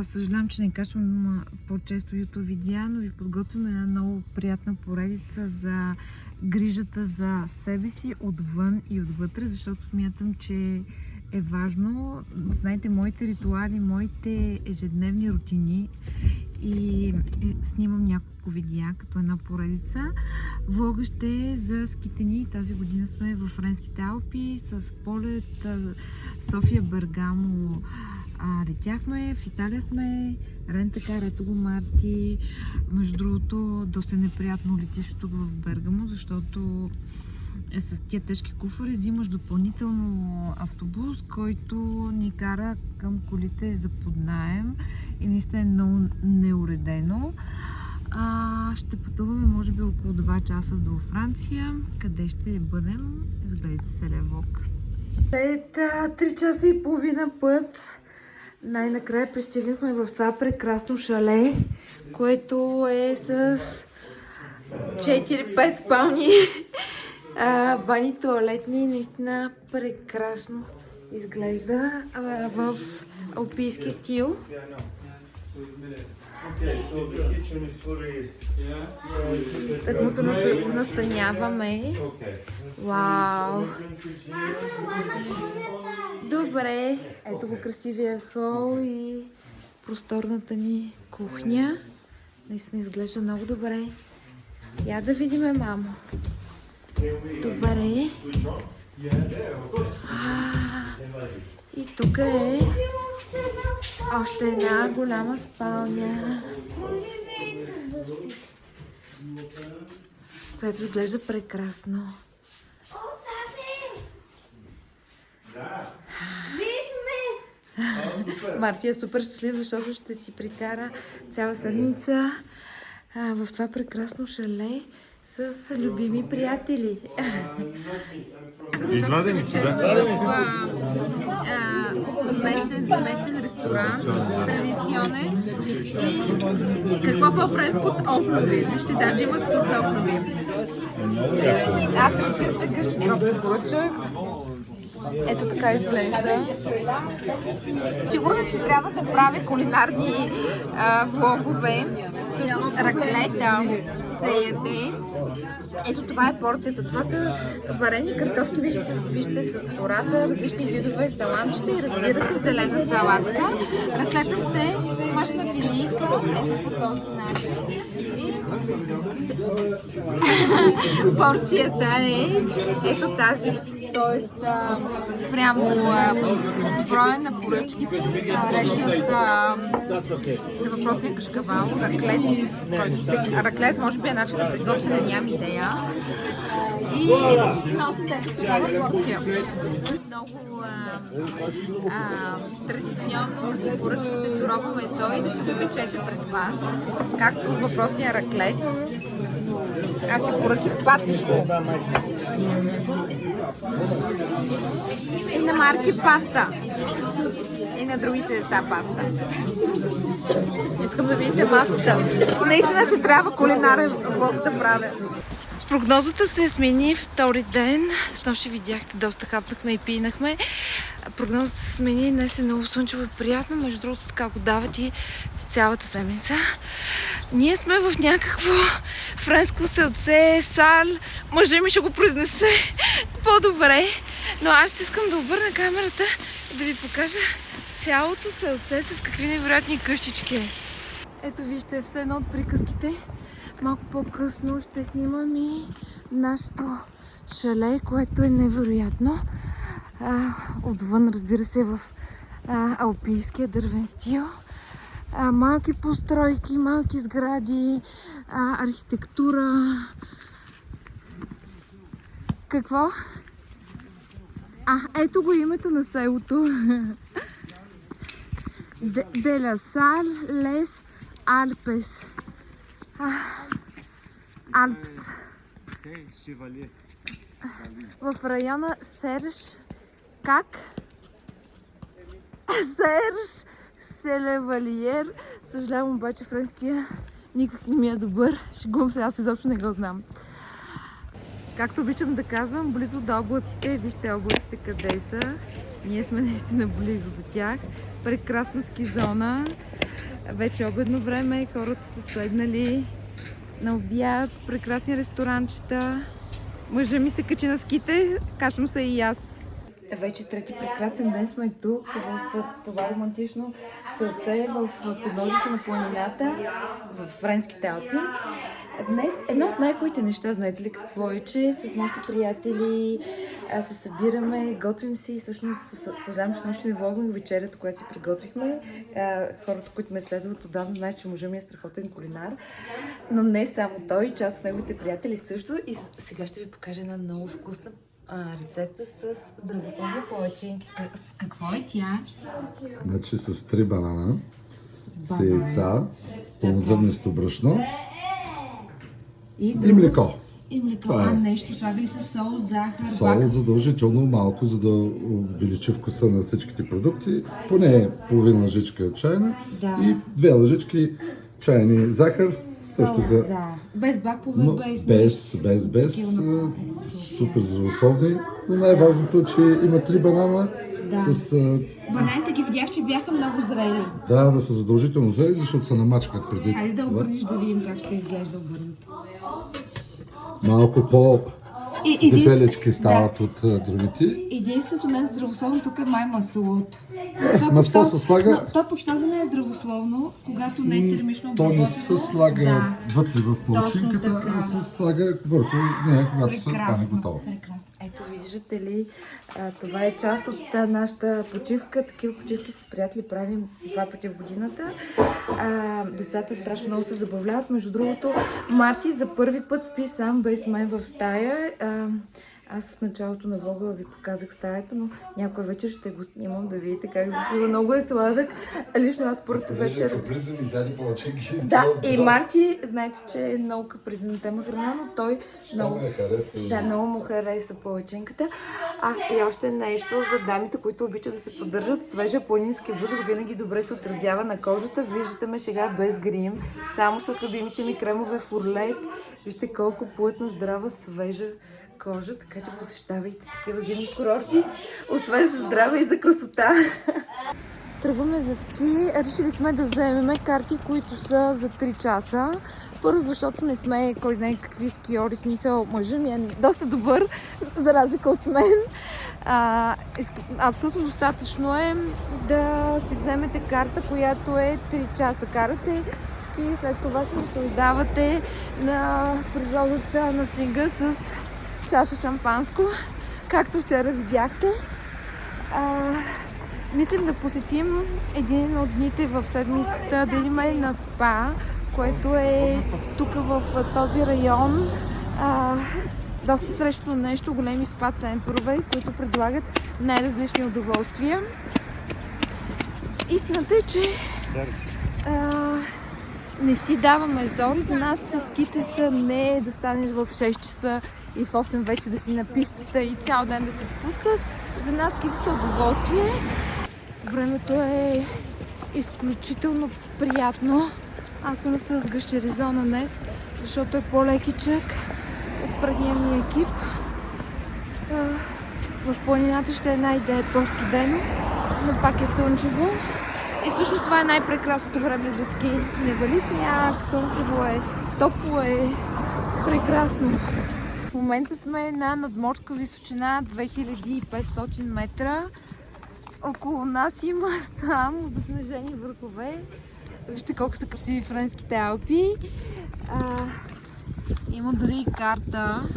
Съжалявам, че не качвам по-често YouTube видеа, но ви подготвям една много приятна поредица за грижата за себе си отвън и отвътре, защото смятам, че е важно. Знаете, моите ритуали, моите ежедневни рутини и снимам няколко видеа като една поредица. Влога ще е за скитени. Тази година сме в Френските Алпи с полет София Бергамо. Летяхме, в Италия сме, Рентакар, ето го Марти. Между другото, доста неприятно летиш тук в Бергамо, защото с тия тежки куфари взимаш допълнително автобус, който ни кара към колите за под наем и наистина е много неуредено. Ще пътуваме може би около 2 часа до Франция. Къде ще бъдем? Изгледайте целия влог. След 3 часа и половина път най-накрая пристигнахме в това прекрасно шале, което е с 4-5 спални, бани, туалетни. Наистина прекрасно изглежда в алпийски стил. Так му се настаняваме. Вау! Добре, ето го красивия хол и просторната ни кухня. Наистина изглежда много добре. Я да видиме, мамо. Добре. И тук е още една голяма спалня, която изглежда прекрасно. Марти е супер щастлив, защото ще си прикара цяла седмица в това прекрасно шале с любими приятели. Извадени са, местен ресторант, традиционен. И какво по-френско от оплюви? Вижте, даже имат с оплюви. Аз разбира се къща се поръчах. Ето така изглежда. Сигурно, че трябва да правя кулинарни влогове. Всъщност раклета се яде. Ето това е порцията. Това са варени картофки, вижте с кората, различни видове саламчета и разбира се зелена салатка. Раклета се мажа на филийка, ето по този начин. Порцията е ето тази, т.е. спрямо броя на поръчките, речат на въпросния кашкавал, раклет. Раклет може би е начин да приготвяне, нямам идея. И носите ето такава порция. Много традиционно да си поръчвате сурово месо и да си го печете пред вас, както въпросния раклет. Аз си поръчах патишко. И на Марти паста. И на другите деца паста. Искам да видите масата. Наистина ще трябва кулинарен влог да правя. Прогнозата се смени втори ден. Снощи видяхте, доста хапнахме и пинахме. Прогнозата се смени, днес е много слънчево и приятно. Между другото, така го дават и цялата седмица. Ние сме в някакво френско селце, сал. Мъжа ми ще го произнесе по-добре. Но аз искам да обърна камерата и да ви покажа цялото селце с какви невероятни къщички. Ето вижте, все едно от приказките. Малко по-късно ще снимам и нашето шале, което е невероятно. Отвън, разбира се, в алпийския дървен стил. Малки постройки, малки сгради, архитектура. Какво? Ето го името на селото. De la Salle les Alpes. Алпс. В района Серж. Как? Серж Селевалиер. Съжалявам, обаче френския никак не ми е добър. Шегувам се, аз изобщо не го знам. Както обичам да казвам, близо до облаците. Вижте облаците къде са. Ние сме наистина близо до тях. Прекрасна ски зона. Вече обедно време, хората са седнали на обяд, прекрасни ресторанчета. Мъжа ми се качи на ските, качвам се и аз. Вече трети прекрасен ден сме тук, в това романтично сърце, в подножието на планината, в Френските Алпи. Днес едно от най-хубавите неща, знаете ли какво е, че с нашите приятели се събираме, готвим се и всъщност съжалявам, че снощи не влогнах вечерята, която си приготвихме. Хората, които ме следват отдавна, знаят, че мъжът ми е страхотен кулинар, но не само той, част от неговите приятели също. И сега ще ви покажа една много вкусна рецепта с здравословни палачинки. С какво е тя? Значи с 3 банана, с яйца, пълнозърнесто брашно и млеко. И млеко, нещо слагали с сол, захар, Сол задължително малко, за да увеличи вкуса на всичките продукти. Поне половина лъжичка чайна и 2 лъжички чайни захар. Също за... Да. Без бакове, без. Супер здравословни. Но най-важното е, че има 3 банана с... Бананите ги видях, че бяха много зрели. Да са задължително зрели, защото се намачкат преди. Хайде да обърнеш да видим как ще изглежда обърнат. Малко по-дебелечки стават от другите. Единството не е здравословно тук е май маслото. Масло се слага... То пък що да не е здравословно, когато не е термично обработено? То не се слага вътре в палачинката, а се слага върху нея, когато се стане готово. Прекрасно. Ето виждате ли, това е част от нашата почивка. Такива почивки с приятели правим 2 пъти в годината. Децата страшно много се забавляват. Между другото, Марти за първи път спи сам без мен в стая. Аз в началото на влога ви показах стаята, но някоя вечер ще го снимам да видите как заспива. Много е сладък. Лично аз първата вечер... Да, и Марти, знаете, че е много капризен на тема храна, но той много му хареса палачинката. И още нещо за дамите, които обичат да се поддържат. Свежа планински въздух винаги добре се отразява на кожата. Виждате ме сега без грим, само с любимите ми кремове Фурлейт. Вижте колко плътна, здрава, свежа кожа, така че посещавайте такива зимни курорти, освен за здраве и за красота. Тръгваме за ски. Решили сме да вземем карти, които са за 3 часа. Първо, защото не сме кой знае какви скиори, смисъл мъжът ми е доста добър, за разлика от мен. Абсолютно достатъчно е да си вземете карта, която е 3 часа. Карате ски, след това се наслаждавате на природата, на снега с чаша шампанско, както вчера видяхте. Мислим да посетим един от дните в седмицата, да имаме на спа, което е тук в този район. Доста срещано нещо, големи спа центрове, които предлагат най-различни удоволствия. Истината е, че не си даваме зори. За нас ските са не да станеш в 6 часа и в 8 вече да си на пистата и цял ден да се спускаш. За нас ските са удоволствие. Времето е изключително приятно. Аз съм с гъщеризона днес, защото е по-лекичък от предния ми екип. В планината ще е най-да е по-студено, но пак е слънчево. И всъщност това е най-прекрасното време за ски. Не вали сняг, слънчево е, топло е, прекрасно. В момента сме на надморска височина 2500 метра. Около нас има само заснежени върхове. Вижте колко са красиви Френските Алпи. Има дори и карта.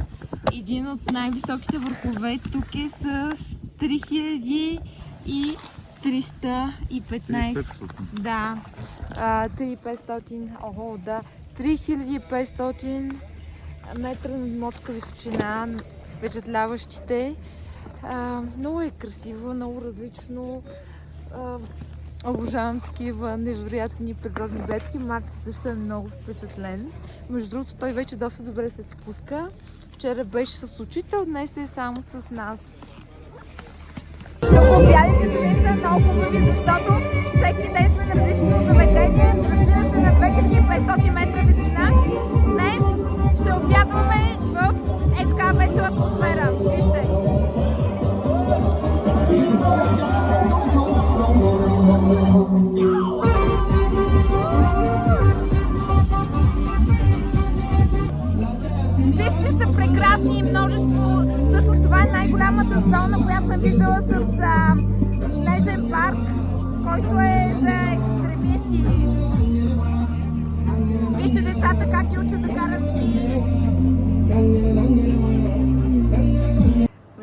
Един от най-високите върхове тук е с 3315. Да, 3500. Ого, да. 3500 метра надморска височина. Впечатляващите. Много е красиво, много различно. Обожавам такива невероятни природни гледки. Марти също е много впечатлен. Между другото, той вече доста добре се спуска. Вчера беше с учител, днес е само с нас. Обядите са наистина много хубави, защото всеки ден сме на различно заведение. Разбира се, на 2500 метра височина. Днес ще обядваме в така весела атмосфера. Вижте!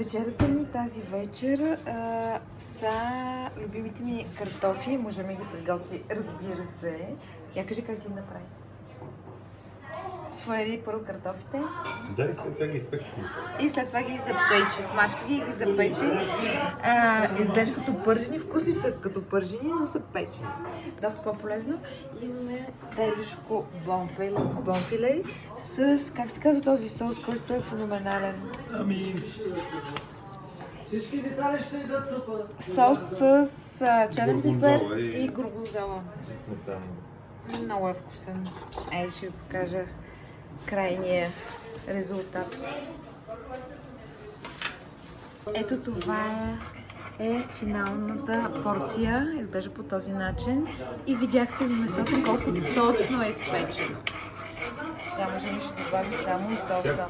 Вечерята ни тази вечер са любимите ми картофи. Можем да ги приготви, разбира се. Я кажи как ги направи. Свари първо картофите. Да, и след това ги изпекваме. И след това ги запече. Смачка ги и ги запече. Изглежда като пържени. Вкуси са като пържени, но са печени. Доста по-полезно. Имаме телешко бонфиле с, как се казва този сос, който е феноменален. Ами... Всички деца ли ще идат супа? Сос с черен пипер Горгонзола и горгонзола. И сметана. Много е вкусен. Ей, ще ви покажа крайния резултат. Ето това е финалната порция. Изглежда по този начин. И видяхте месото колко точно е изпечено. Сега може би ще добавим само и соса.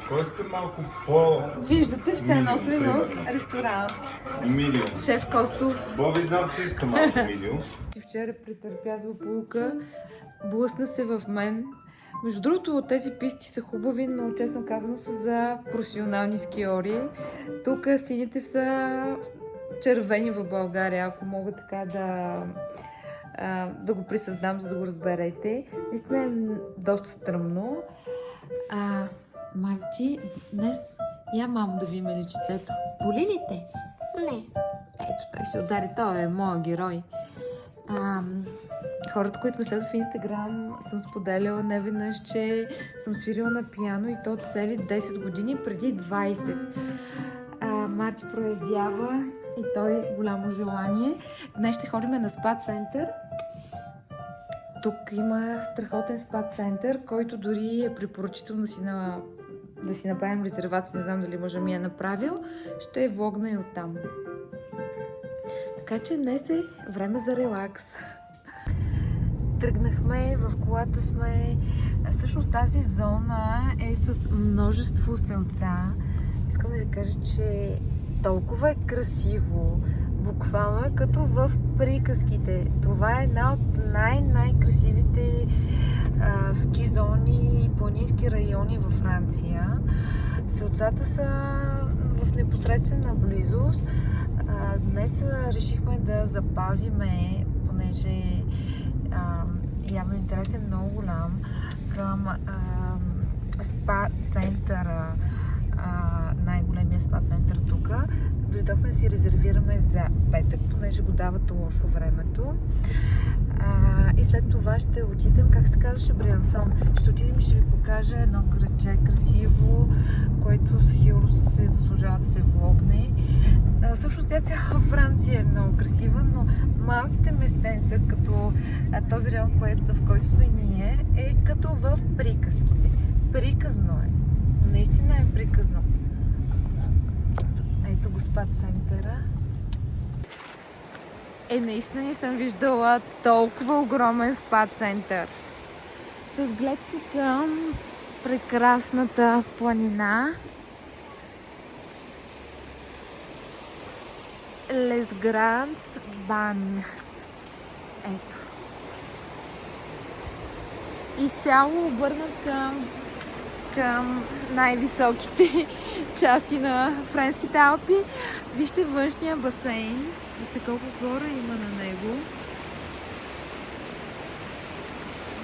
Кой иска малко по... Виждате, все едно сме в ресторант. Медиум. Шеф Костов. Боби знам, че иска малко медиум. Вчера претърпя злополука, блъсна се в мен. Между другото, тези писти са хубави, но честно казано са за професионални скиори. Тук сините са червени в България, ако мога така да го присъздам, за да го разберете. Наистина е доста стръмно. Марти, днес я мамо да ви ме личицето. Боли ли те? Не. Ето, той се удари. Той е моят герой. Хората, които ме следват в Инстаграм, съм споделяла неведнъж, че съм свирила на пиано и то цели 10 години преди 20. Марти проявява и той голямо желание. Днес ще ходим на спа център. Тук има страхотен спа център, който дори е препоръчително да си направим резервация. Не знам дали може ми е направил. Ще влогна и оттам. Така че днес е време за релакс. Тръгнахме, в колата сме. Всъщност тази зона е с множество селца. Искам да ви кажа, че толкова е красиво. Буквално е като в приказките. Това е една от най-красивите ски зони и планински райони във Франция. Селцата са в непосредствена близост. Днес решихме да запазиме, понеже явно интерес е много голям, към спа центъра, най-големия спа център тук. Дойдохме да си резервираме за петък, понеже го дават лошо времето. И след това ще отидем, как се казваше, Бриансон. Ще отидем и ще ви покажа едно градче красиво, което сигурно се заслужава да се влогне. Всъщност тя цяла Франция е много красива, но малките местенца, като този район, в който сме ние, е като в приказките. Приказно е. Наистина е приказно. Ето го спа центъра. Наистина не съм виждала толкова огромен спа център. С гледка към прекрасната планина. Les Grands Ban. Ето. Изцяло обърнат към най-високите части на френските Алпи. Вижте външния басейн. Вижте колко хора има на него.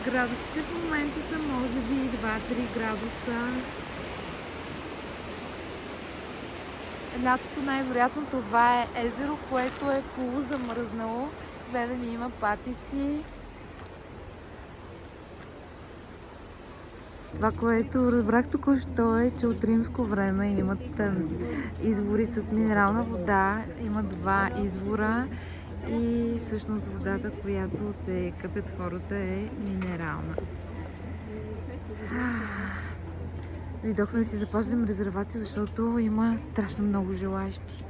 Градусите в момента са може би 2-3 градуса. Лятото най-вероятно това е езеро, което е полузамръзнало. Гледам, има патици. Това, което разбрах току-що е, че от римско време имат извори с минерална вода. Има 2 извора и всъщност водата, която се къпят хората, е минерална. Дойдохме да си запазим резервация, защото има страшно много желаящи.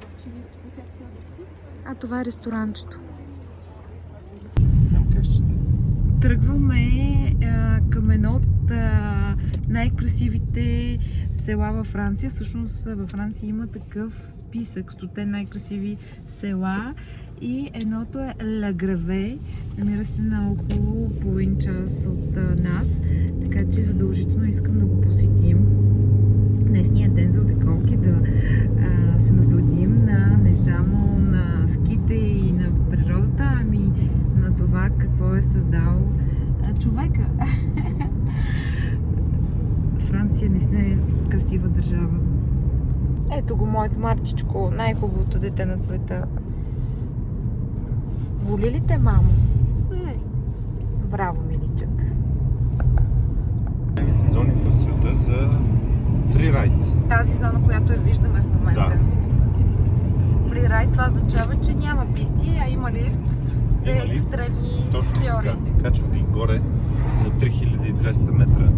А това е ресторанчето. Тръгваме към едно от най-красивите села във Франция. Всъщност във Франция има такъв списък 100 най-красиви села и едното е Ла Граве. Намира се на около половин час от нас, така че задължително искам да го посетим. днесния ден за обиколки, да се насладим не само на ските и на природата, ами на това какво е създал човека. Франция наистина е красива държава. Ето го, моето Марчичко, най-хубавото дете на света. Боли ли те, мамо? Браво, миличък. Зони в света за фрирайд. Тази зона, която я виждаме в момента. Да. Фрирайд, това означава, че няма писти, а има лифт за Има лифт, екстремни точно скиори. така. Качва ги горе на 3200 метра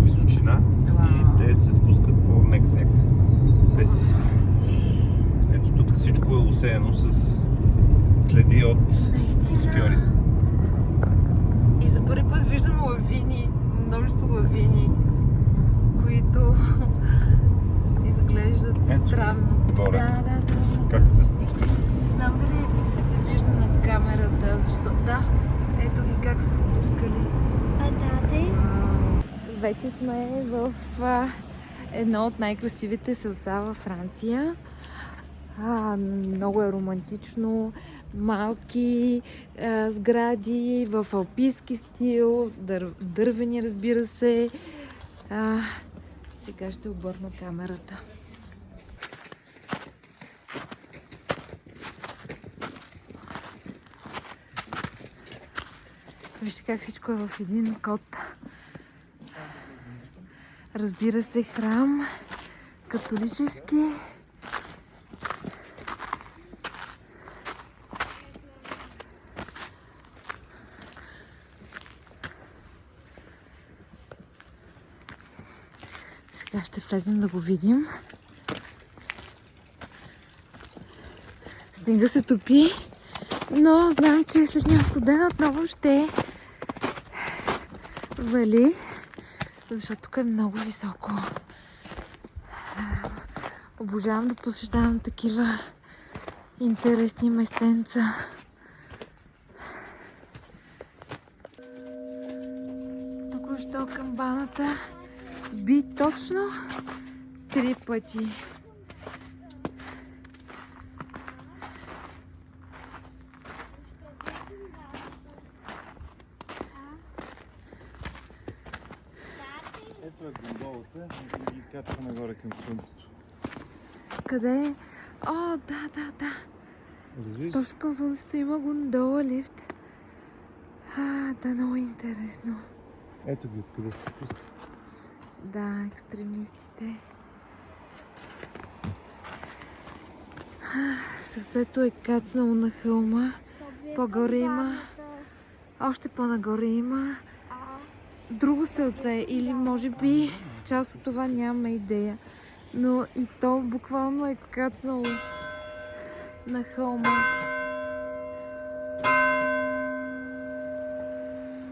височина и те се спускат по мек сняг. Без писти. Ето тук всичко е усеяно с следи от Наистина. скиори. И за първи път виждам лавини, множество лавини, които изглеждат Ето, странно. горе. Да. Как се спускат. Не знам дали се вижда на камерата, защо... Да, ето ги как са се спускали. Вече сме в едно от най-красивите селца във Франция. Много е романтично, малки сгради в алпийски стил, дървени, разбира се. Сега ще обърна камерата. Вижте как всичко е в един код. Разбира се, храм, католически. Сега ще влезем да го видим. Снега се топи, но знам, че след няколко дена отново ще вали, защото тук е много високо. Обожавам да посещавам такива интересни местенца. Току-що камбаната би точно 3 пъти. Ето е гондолата и ги качва нагоре към слънцето. Къде е? О, да. Развиж? Точно към слънцето има гондола, лифт. Да, много интересно. Ето ги откъде се спускат. Да, екстремистите. Сърцето е кацнало на хълма. По-горе има. Още по-нагоре има. Друго селце или може би част от това нямаме идея. Но и то буквално е кацнало на хълма.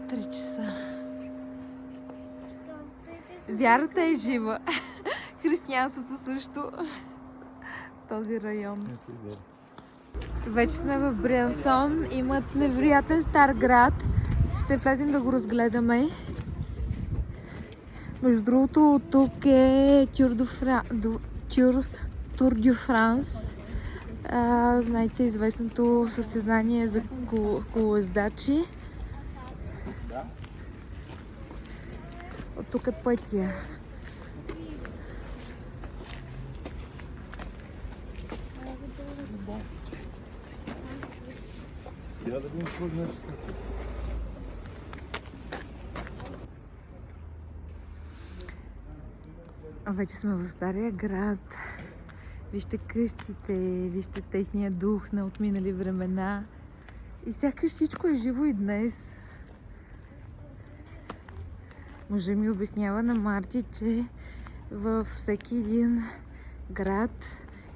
3 часа. Вярата е жива. Християнството също. В този район. Вече сме в Бриансон. Имат невероятен стар град. Ще влезем да го разгледаме. Между другото, тук е Тур дю Франс. Знаете, известното състезание за колоездачи. От тук е пътя. Сега да видим какво значи. Вече сме в стария град. Вижте къщите, вижте техния дух на отминали времена. И сякаш всичко е живо и днес. Мъжа ми обяснява на Марти, че във всеки един град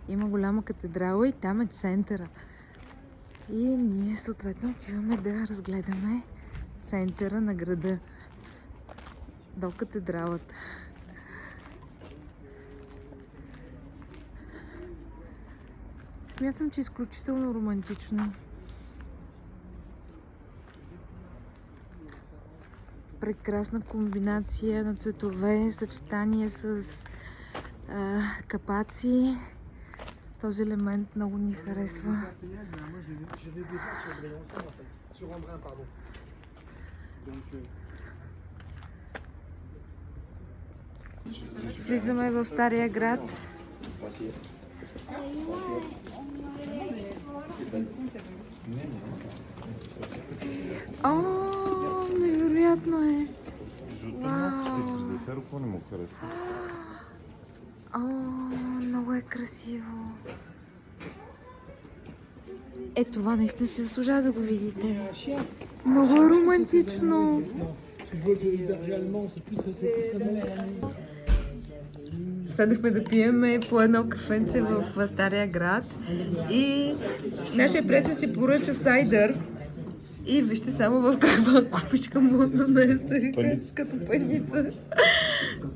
има голяма катедрала и там е центъра. И ние съответно отиваме да разгледаме центъра на града до катедралата. Смятам, че е изключително романтично. Прекрасна комбинация на цветове, съчетание с капаци. Този елемент много ни харесва. Влизаме в Стария град. О, невероятно е! Вау! Какво не му харесва? О, много е красиво. Е, това наистина си заслужава да го видите. Много е романтично. Седнахме да пиеме по едно кафенце в Стария град и нашия приятел си поръча сайдър и вижте само в каква купичка му донесах като паница.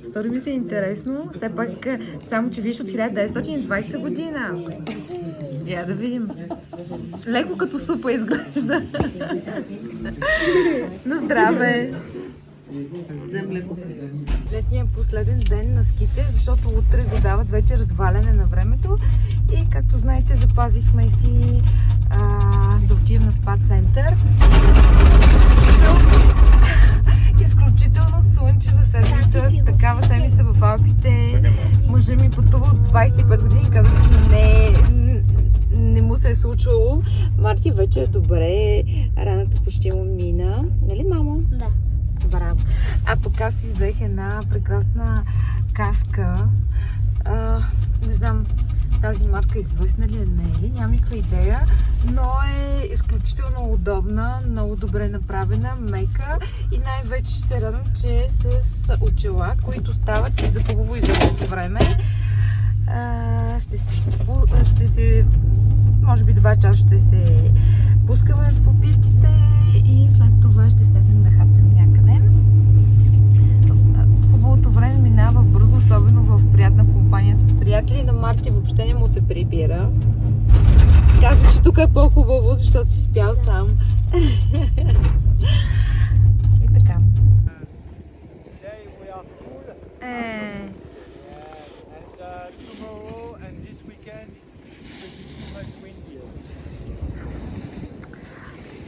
Стори ми се интересно, все пак само че виж от 1920 година. Я да видим. Леко като супа изглежда. На здраве! Днесния последен ден на ските, защото утре го дават вече разваляне на времето и както знаете запазихме си да отидем на спа център. Изключително слънчева седмица, такава седмица в Алпите. Мъжът ми пътува от 25 години и каза, че не му се е случвало. Марти вече е добре, раната почти му мина. Нали, мамо? Да. Браво. А пък аз си взех една прекрасна каска. Не знам тази марка известна ли е, не е ли, нямам никаква идея, но е изключително удобна, много добре направена, мека и най-вече се радвам, че е с очила, които стават и за хубаво и за лошо време. Ще се, може би 2 часа ще се пускаме по пистите и след това ще седнем да хапнем някъде. Хубавото време минава бързо, особено в приятна компания с приятели. На Марти въобще не му се прибира. Каза, че тук е по-хубаво, защото си спял сам. И така.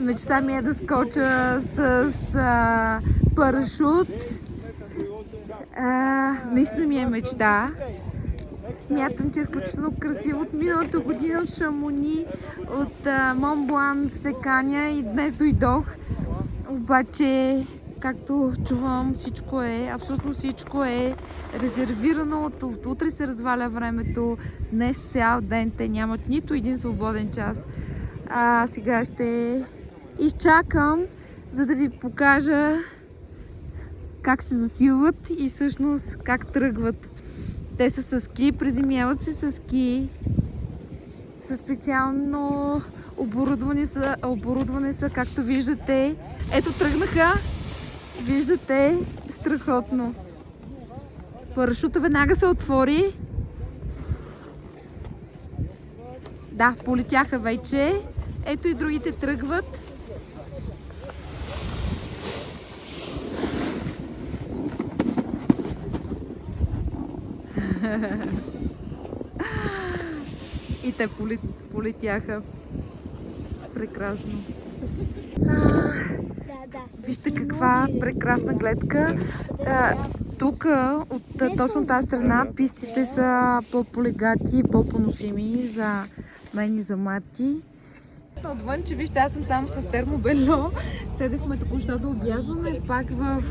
Мечта ми е да скоча с парашут. Наистина ми е мечта. Смятам, че е изключително красиво. От миналата година от Шамони, от Монблан се каня и днес дойдох. Обаче, както чувам, всичко е, абсолютно всичко е резервирано. От утре се разваля времето. Днес цял ден те нямат нито един свободен час. Сега ще изчакам, за да ви покажа как се засилват и всъщност как тръгват. Те са с ски, приземяват се с ски. Със специално оборудване са, както виждате. Ето тръгнаха. Виждате, страхотно. Парашута веднага се отвори. Да, полетяха вече. Ето и другите тръгват. И те полетяха. Прекрасно. Вижте каква прекрасна гледка. Тук, от точно тази страна, пистите са по-полегати, по-поносими за мен и за Марти. Отвън, че вижте, аз съм само с термобело. Седехме току-що да обядваме пак в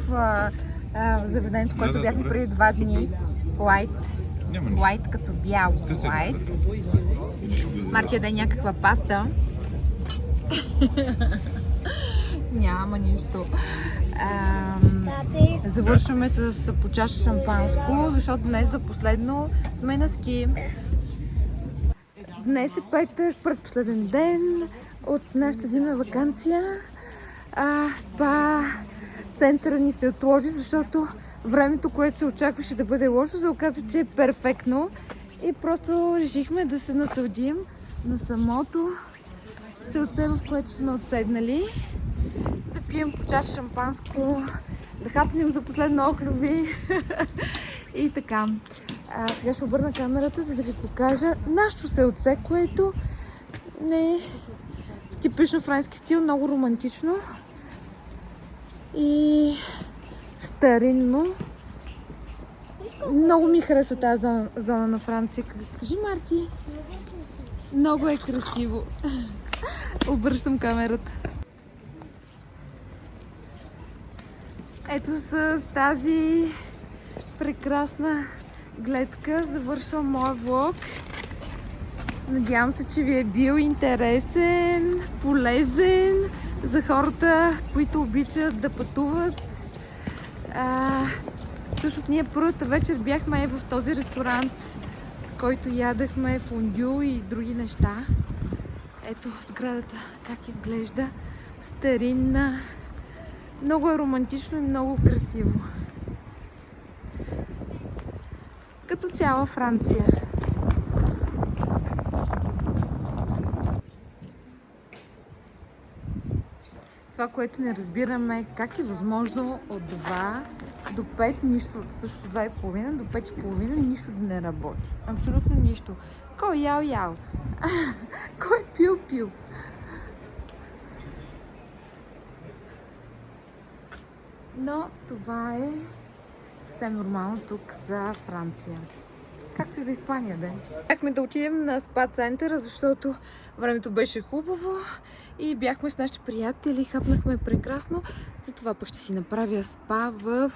заведението, което бяхме преди 2 дни. White като бял. White. Марти яде някаква паста. Няма нищо. Завършваме с по чаша шампанско, защото днес за последно сме на ски. Днес е петък, предпоследен ден от нашата зимна ваканция. Спа центъра ни се отложи, защото времето, което се очакваше да бъде лошо, се оказа, че е перфектно. И просто решихме да се насладим на самото селце, в което сме отседнали. Да пием по чаша шампанско, да хапнем за последно охлюви и така. Сега ще обърна камерата, за да ви покажа нашето селце, което не е в типично френски стил, много романтично и старинно. Много ми харесва тази зона на Франция. Кажи, Марти. Много е красиво. Обръщам камерата. Ето с тази прекрасна гледка завършвам моя влог. Надявам се, че ви е бил интересен, полезен за хората, които обичат да пътуват. Всъщност ние първата вечер бяхме в този ресторант, в който ядахме фондю и други неща. Ето сградата как изглежда. Старинна. Много е романтично и много красиво. Като цяла Франция. Това, което не разбираме, как е възможно от 2 до 5 нищо, също 2,5 до 5,5 нищо да не работи. Абсолютно нищо. Кой ял? Кой пил? Но това е съвсем нормално тук за Франция. Както и за Испания, да. Бяхме да отидем на спа центъра, защото времето беше хубаво и бяхме с нашите приятели, хапнахме прекрасно. Затова пък ще си направя спа в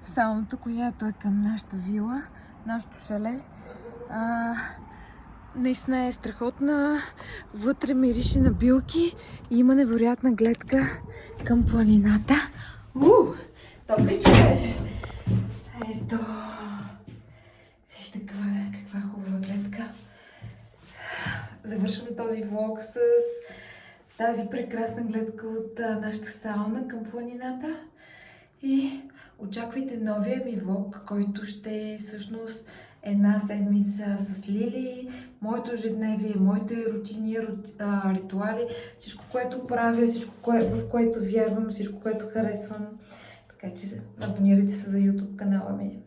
сауната, която е към нашата вила, нашето шале. Наистина е страхотна. Вътре мирише на билки и има невероятна гледка към планината. Топличе! Ето. Вижте каква хубава гледка. Завършваме този влог с тази прекрасна гледка от нашата сауна към планината. И очаквайте новия ми влог, който ще е всъщност една седмица с Лили, моето ежедневие, моите рутини, ритуали, всичко, което правя, всичко, в което вярвам, всичко, което харесвам. Така че абонирайте се за YouTube канала ми.